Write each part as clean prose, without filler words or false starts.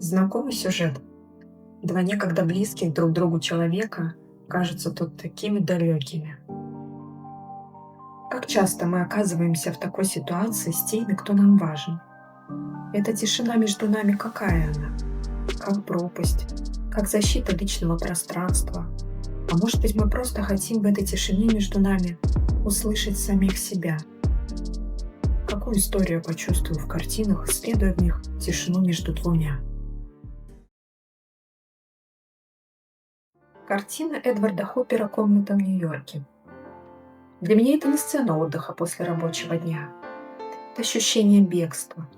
Знакомый сюжет. Два некогда близких друг другу человека кажутся тут такими далекими. Как часто мы оказываемся в такой ситуации с теми, кто нам важен? Эта тишина между нами какая она? Как пропасть? Как защита личного пространства? А может быть, мы просто хотим в этой тишине между нами услышать самих себя? Какую историю я почувствую в картинах, исследуя в них тишину между двумя? Картина Эдварда Хоппера «Комната в Нью-Йорке». Для меня это не сцена отдыха после рабочего дня. Это ощущение бегства.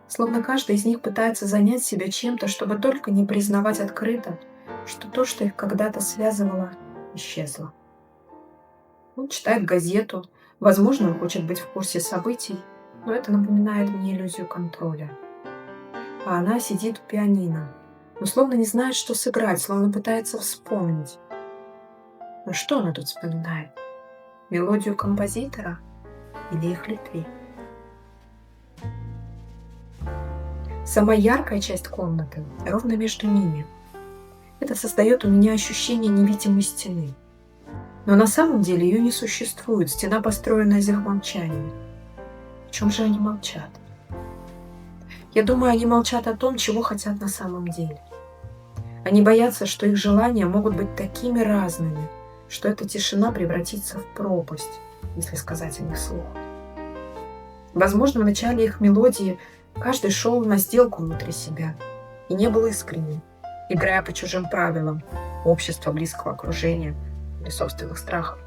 Словно каждый из них пытается занять себя чем-то, чтобы только не признавать открыто, что то, что их когда-то связывало, исчезло. Он читает газету, возможно, он хочет быть в курсе событий, но это напоминает мне иллюзию контроля. А она сидит у пианино, но словно не знает, что сыграть, словно пытается вспомнить. Но что она тут вспоминает? Мелодию композитора или их любви? Самая яркая часть комнаты ровно между ними. Это создает у меня ощущение невидимой стены. Но на самом деле ее не существует, стена построена из их молчания. О чем же они молчат? Я думаю, они молчат о том, чего хотят на самом деле. Они боятся, что их желания могут быть такими разными, что эта тишина превратится в пропасть, если сказать о них вслух. Возможно, в начале их мелодии каждый шел на сделку внутри себя и не был искренним, играя по чужим правилам, общества, близкого окружения или собственных страхов.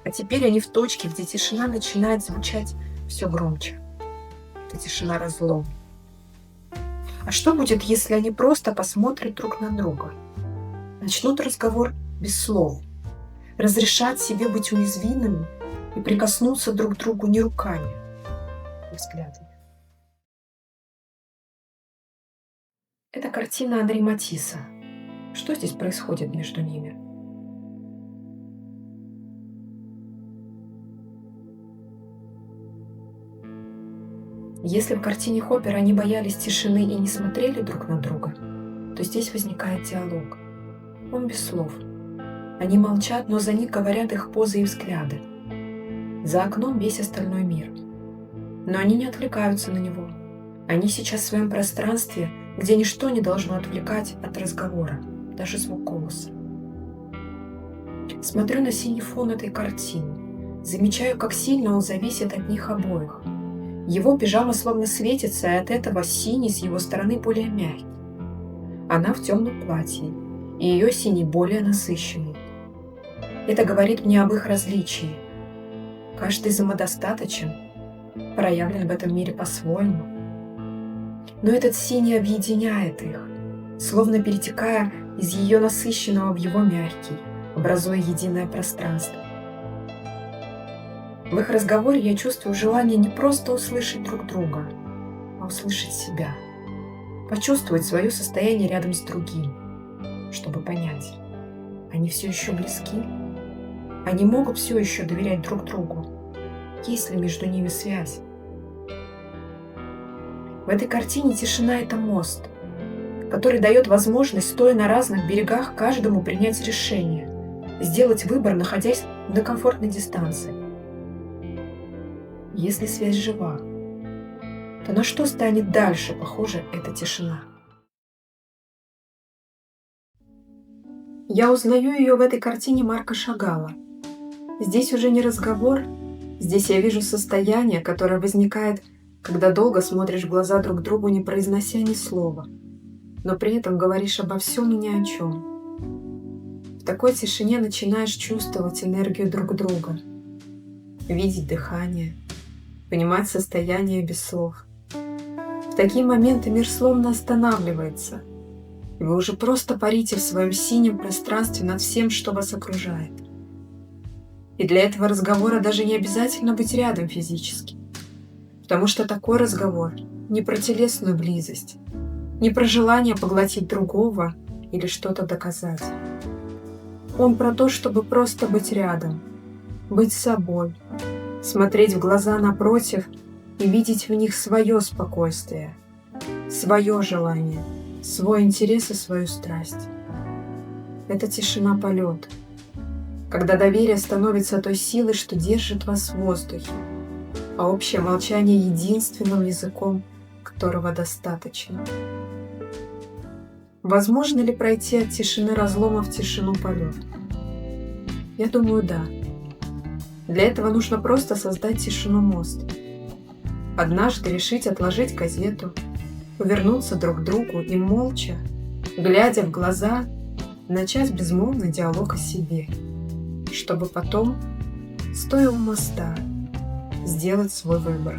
А теперь они в точке, где тишина начинает звучать все громче. Это тишина разлома. А что будет, если они просто посмотрят друг на друга? Начнут разговор без слов, разрешат себе быть уязвимыми и прикоснуться друг к другу не руками, а взглядами. Это картина Андре Матисса. Что здесь происходит между ними? Если в картине Хоппера они боялись тишины и не смотрели друг на друга, то здесь возникает диалог. Он без слов. Они молчат, но за них говорят их позы и взгляды. За окном весь остальной мир. Но они не отвлекаются на него. Они сейчас в своем пространстве, где ничто не должно отвлекать от разговора, даже звук голоса. Смотрю на синий фон этой картины. Замечаю, как сильно он зависит от них обоих. Его пижама словно светится, и от этого синий с его стороны более мягкий. Она в темном платье, и ее синий более насыщенный. Это говорит мне об их различии. Каждый самодостаточен, проявлен в этом мире по-своему. Но этот синий объединяет их, словно перетекая из ее насыщенного в его мягкий, образуя единое пространство. В их разговоре я чувствую желание не просто услышать друг друга, а услышать себя, почувствовать свое состояние рядом с другим, чтобы понять, они все еще близки, они могут все еще доверять друг другу, есть ли между ними связь. В этой картине тишина – это мост, который дает возможность, стоя на разных берегах, каждому принять решение, сделать выбор, находясь на комфортной дистанции. Если связь жива, то на что станет дальше похожа эта тишина? Я узнаю ее в этой картине Марка Шагала. Здесь уже не разговор, здесь я вижу состояние, которое возникает, когда долго смотришь в глаза друг другу, не произнося ни слова, но при этом говоришь обо всем и ни о чем. В такой тишине начинаешь чувствовать энергию друг друга, видеть дыхание, понимать состояние без слов. В такие моменты мир словно останавливается, и вы уже просто парите в своем синем пространстве над всем, что вас окружает. И для этого разговора даже не обязательно быть рядом физически, потому что такой разговор не про телесную близость, не про желание поглотить другого или что-то доказать. Он про то, чтобы просто быть рядом, быть собой, смотреть в глаза напротив и видеть в них свое спокойствие, свое желание, свой интерес и свою страсть. Это тишина-полет, когда доверие становится той силой, что держит вас в воздухе, а общее молчание единственным языком, которого достаточно. Возможно ли пройти от тишины разлома в тишину-полет? Я думаю, да. Для этого нужно просто создать тишину-мост. Однажды решить отложить газету, повернуться друг к другу и молча, глядя в глаза, начать безмолвный диалог о себе, чтобы потом, стоя у моста, сделать свой выбор.